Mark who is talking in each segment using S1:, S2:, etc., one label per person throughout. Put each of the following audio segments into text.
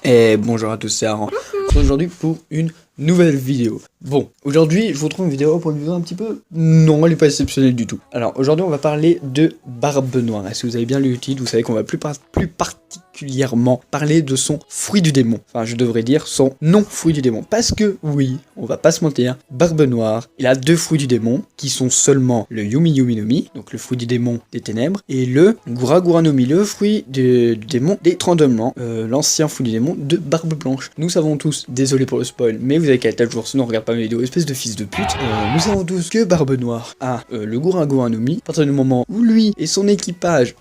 S1: Et bonjour à tous, c'est Aran. Aujourd'hui pour une nouvelle vidéo. Bon, aujourd'hui je vous trouve une vidéo pour une vidéo un petit peu... Non, elle n'est pas exceptionnelle du tout. Alors aujourd'hui on va parler de Barbe Noire. Et si vous avez bien lu le titre, vous savez qu'on va plus particulièrement parler de son fruit du démon. Enfin, je devrais dire son non-fruit du démon. Parce que, oui, on va pas se mentir, Barbe Noire, il a deux fruits du démon, qui sont seulement le Yumi Yumi no Mi, donc le fruit du démon des ténèbres, et le Gura Gura no Mi, le fruit du démon des tremblements, l'ancien fruit du démon de Barbe Blanche. Nous savons tous, désolé pour le spoil, mais vous avez qu'à être à jour, sinon on regarde pas mes vidéos, espèce de fils de pute. Nous savons tous que Barbe Noire a le Gura Gura no Mi, à partir du moment où lui et son équipage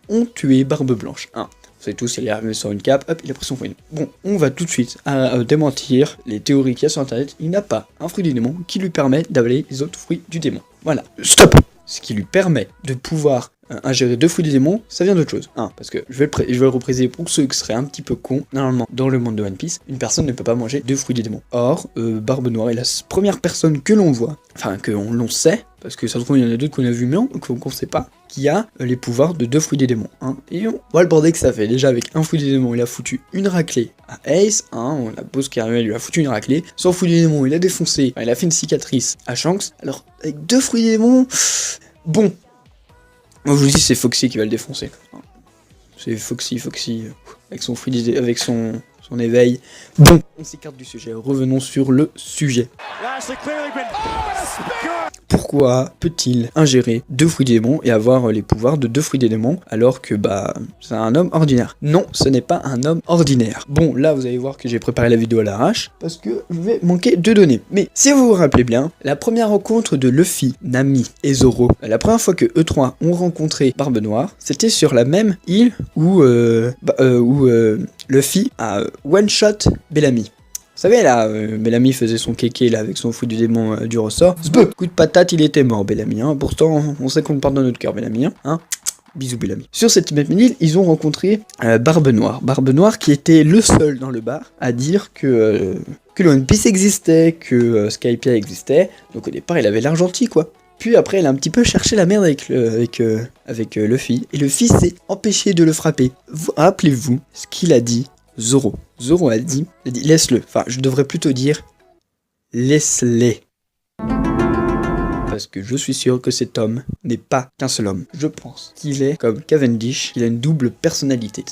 S1: ont tué Barbe Blanche. Vous savez tous, il est arrivé sur une cape, hop, il a pris son fruit. Bon, on va tout de suite démentir les théories qu'il y a sur internet. Il n'a pas un fruit du démon qui lui permet d'avaler les autres fruits du démon. Voilà, stop. Ce qui lui permet de pouvoir ingérer deux fruits du démon, ça vient d'autre chose. Parce que je vais le repréciser pour ceux qui seraient un petit peu cons. Normalement, dans le monde de One Piece, une personne ne peut pas manger deux fruits du démon. Or, Barbe Noire est la première personne que l'on voit, enfin que l'on sait, parce que ça se trouve il y en a d'autres qu'on a vu mais qu'on sait pas, qui a les pouvoirs de deux fruits des démons. Et on voit le bordel que ça fait. Déjà avec un fruit des démons, il a foutu une raclée à Ace, la boss qui arrive, il lui a foutu une raclée. Son fruit des démons, il a défoncé, il a fait une cicatrice à Shanks. Alors, avec deux fruits des démons, bon. Moi je vous dis c'est Foxy qui va le défoncer. C'est Foxy, avec son fruit avec son éveil. Bon, on s'écarte du sujet, revenons sur le sujet. Pourquoi peut-il ingérer deux fruits des démons et avoir les pouvoirs de deux fruits des démons alors que c'est un homme ordinaire? Non, ce n'est pas un homme ordinaire. Bon, là vous allez voir que j'ai préparé la vidéo à l'arrache parce que je vais manquer de données. Mais si vous vous rappelez bien, la première rencontre de Luffy, Nami et Zoro, la première fois que eux trois ont rencontré Barbe Noire, c'était sur la même île où Luffy a one-shot Bellamy. Vous savez là, Bellamy faisait son kéké là avec son fruit du démon du ressort. Coup de patate, il était mort Bellamy. Pourtant, on sait qu'on le porte dans notre cœur Bellamy. Bisous Bellamy. Sur cette même île, ils ont rencontré Barbe Noire. Barbe Noire qui était le seul dans le bar à dire que le One Piece existait, que Skypiea existait. Donc au départ, il avait l'air gentil quoi. Puis après, elle a un petit peu cherché la merde avec Luffy. Et Luffy s'est empêché de le frapper. Rappelez-vous ce qu'il a dit Zoro. Zoro a dit laisse-le. Enfin, je devrais plutôt dire laisse-les. Parce que je suis sûr que cet homme n'est pas qu'un seul homme. Je pense qu'il est comme Cavendish, il a une double personnalité.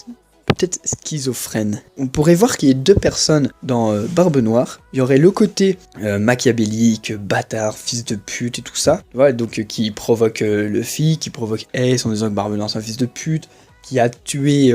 S1: Peut-être schizophrène. On pourrait voir qu'il y a deux personnes dans Barbe Noire. Il y aurait le côté machiavélique, bâtard, fils de pute et tout ça. Voilà, donc qui provoque Luffy, qui provoque Ace en disant que Barbe Noire c'est un fils de pute, qui a tué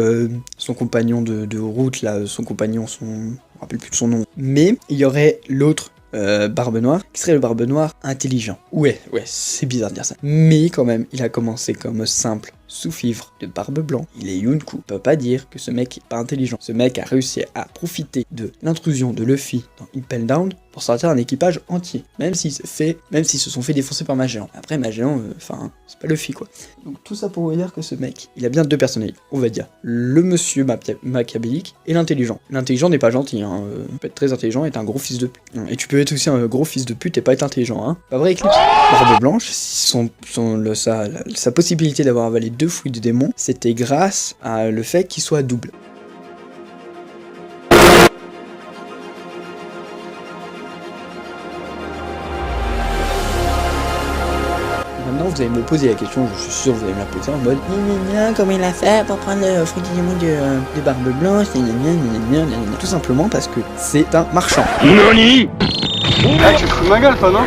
S1: son compagnon de route, là, son compagnon, je me rappelle plus de son nom. Mais il y aurait l'autre Barbe Noire, qui serait le Barbe Noire intelligent. Ouais, c'est bizarre de dire ça. Mais quand même, il a commencé comme simple sous-fifre de Barbe Blanc. Il est Yonkou. On peut pas dire que ce mec est pas intelligent. Ce mec a réussi à profiter de l'intrusion de Luffy dans Impel Down pour sortir un équipage entier. Même s'ils se sont fait défoncer par Magellan. Après Magellan, c'est pas Luffy quoi. Donc tout ça pour vous dire que ce mec, il a bien deux personnalités. On va dire le monsieur machiavélique et l'intelligent. L'intelligent n'est pas gentil. Il peut être très intelligent et être un gros fils de pute. Et tu peux être aussi un gros fils de pute et pas être intelligent. Pas vrai Eclipse? Barbe Blanche, sa possibilité d'avoir avalé deux fruits de démon, c'était grâce à le fait qu'il soit double. Maintenant vous allez me poser la question, je suis sûr que vous allez me la poser en mode comment il a fait pour prendre le fruit du démon de Barbe Blanche, tout simplement parce que c'est un marchand.
S2: NANI? Tu te fous de ma gueule toi non?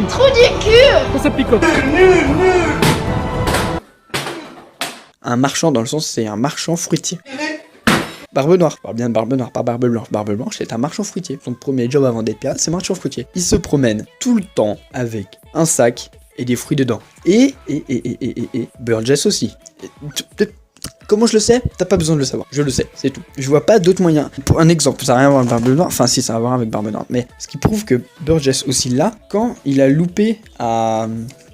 S3: Trop du cul.
S2: Ça picote.
S1: Un marchand dans le sens c'est un marchand fruitier. Barbe Noire, je parle bien de Barbe Noire, pas Barbe Blanche. Barbe Blanche c'est un marchand fruitier. Son premier job avant d'être pirate, c'est marchand fruitier. Il se promène tout le temps avec un sac et des fruits dedans. Et Burgess aussi. Comment je le sais? T'as pas besoin de le savoir, je le sais, c'est tout. Je vois pas d'autres moyens. Pour un exemple, ça n'a rien à voir avec Barbe Noire, enfin si, ça a à voir avec Barbe Noire, mais ce qui prouve que Burgess aussi là, quand il a loupé à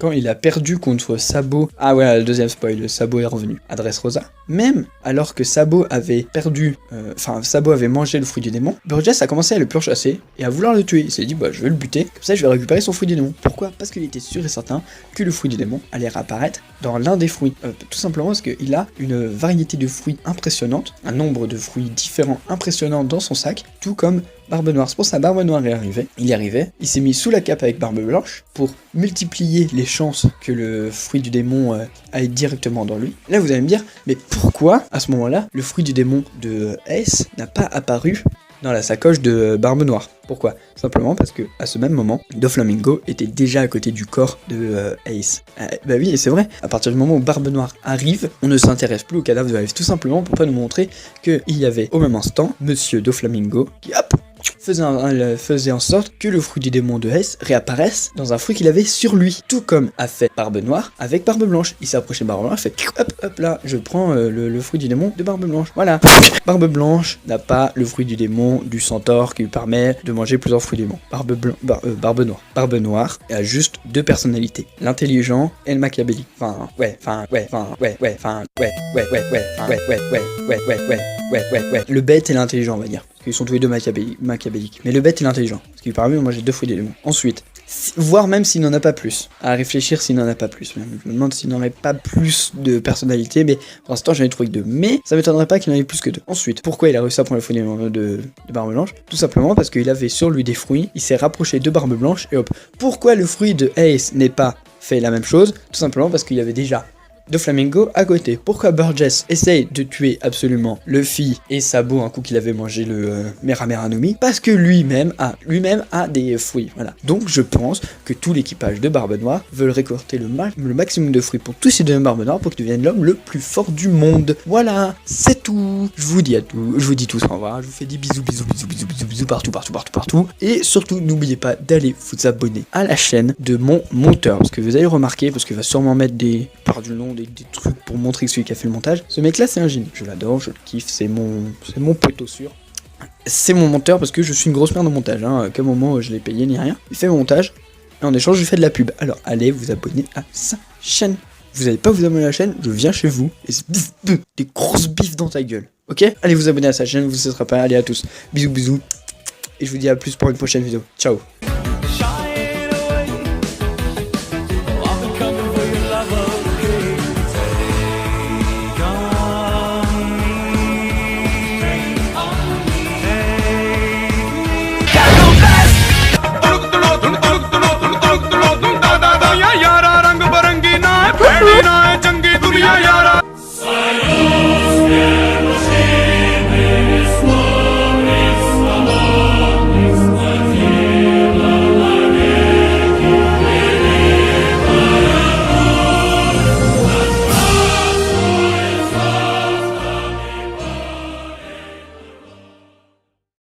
S1: quand il a perdu contre Sabo, ah ouais, le deuxième spoil, Sabo est revenu à Dressrosa, même alors que Sabo avait perdu, Sabo avait mangé le fruit du démon, Burgess a commencé à le pourchasser et à vouloir le tuer. Il s'est dit, bah je vais le buter, comme ça je vais récupérer son fruit du démon. Pourquoi? Parce qu'il était sûr et certain que le fruit du démon allait réapparaître dans l'un des fruits. Tout simplement parce qu'il a une variété de fruits impressionnante, un nombre de fruits différents impressionnants dans son sac, tout comme Barbe Noire. C'est pour ça Barbe Noire est arrivé. Il y arrivait, il s'est mis sous la cape avec Barbe Blanche pour multiplier les chances que le fruit du démon aille directement dans lui. Là vous allez me dire, mais pourquoi à ce moment-là le fruit du démon de Ace n'a pas apparu dans la sacoche de Barbe Noire? Pourquoi? Simplement parce que à ce même moment, Doflamingo était déjà à côté du corps de Ace. Bah oui, et c'est vrai, à partir du moment où Barbe Noire arrive, on ne s'intéresse plus au cadavre de Ace, tout simplement pour pas nous montrer qu'il y avait au même instant Monsieur Doflamingo qui, hop, faisait en sorte que le fruit du démon de Ace réapparaisse dans un fruit qu'il avait sur lui, tout comme a fait Barbe Noire avec Barbe Blanche. Il s'est approché de Barbe Blanche, fait hop là, je prends le fruit du démon de Barbe Blanche. Voilà. Barbe Blanche n'a pas le fruit du démon du centaure qui lui permet de manger plusieurs fruits du démon. Barbe Noire. Barbe Noire a juste deux personnalités, l'intelligent et le machiavélique. Le bête et l'intelligent, on va dire. Parce qu'ils sont tous les deux machiavéliques. Mais le bête et l'intelligent. Ce qui lui permet de manger deux fruits des démons. Ensuite, voire même s'il n'en a pas plus. À réfléchir s'il n'en a pas plus. Je me demande s'il n'en aurait pas plus de personnalité. Mais pour l'instant, j'en ai trouvé que deux. Mais ça m'étonnerait pas qu'il en ait plus que deux. Ensuite, pourquoi il a réussi à prendre le fruit de Barbe Blanche? Tout simplement parce qu'il avait sur lui des fruits. Il s'est rapproché de Barbe Blanche. Et hop. Pourquoi le fruit de Ace n'est pas fait la même chose? Tout simplement parce qu'il y avait déjà Doflamingo à côté. Pourquoi Burgess essaye de tuer absolument Luffy et Sabo un coup qu'il avait mangé le Meramera no Mi? Parce que lui-même a des fruits. Voilà. Donc je pense que tout l'équipage de Barbe Noire veulent récolter le maximum de fruits pour tous ces deux Barbe Noire pour qu'il devienne l'homme le plus fort du monde. Voilà, c'est tout. Je vous dis tous au revoir. Je vous fais des bisous partout. Et surtout, n'oubliez pas d'aller vous abonner à la chaîne de mon monteur. Parce que vous allez remarquer, parce qu'il va sûrement mettre par du nom des trucs pour montrer que celui qui a fait le montage. Ce mec là c'est un génie, je l'adore, je le kiffe, c'est mon poteau sûr. C'est mon monteur parce que je suis une grosse merde au montage, à quel moment je l'ai payé ni rien. Il fait mon montage et en échange je fais de la pub. Alors allez vous abonner à sa chaîne. Vous n'allez pas vous abonner à la chaîne, je viens chez vous et c'est des grosses bifs dans ta gueule. Ok? Allez vous abonner à sa chaîne, vous ne cesserez pas, allez à tous. Bisous et je vous dis à plus pour une prochaine vidéo. Ciao.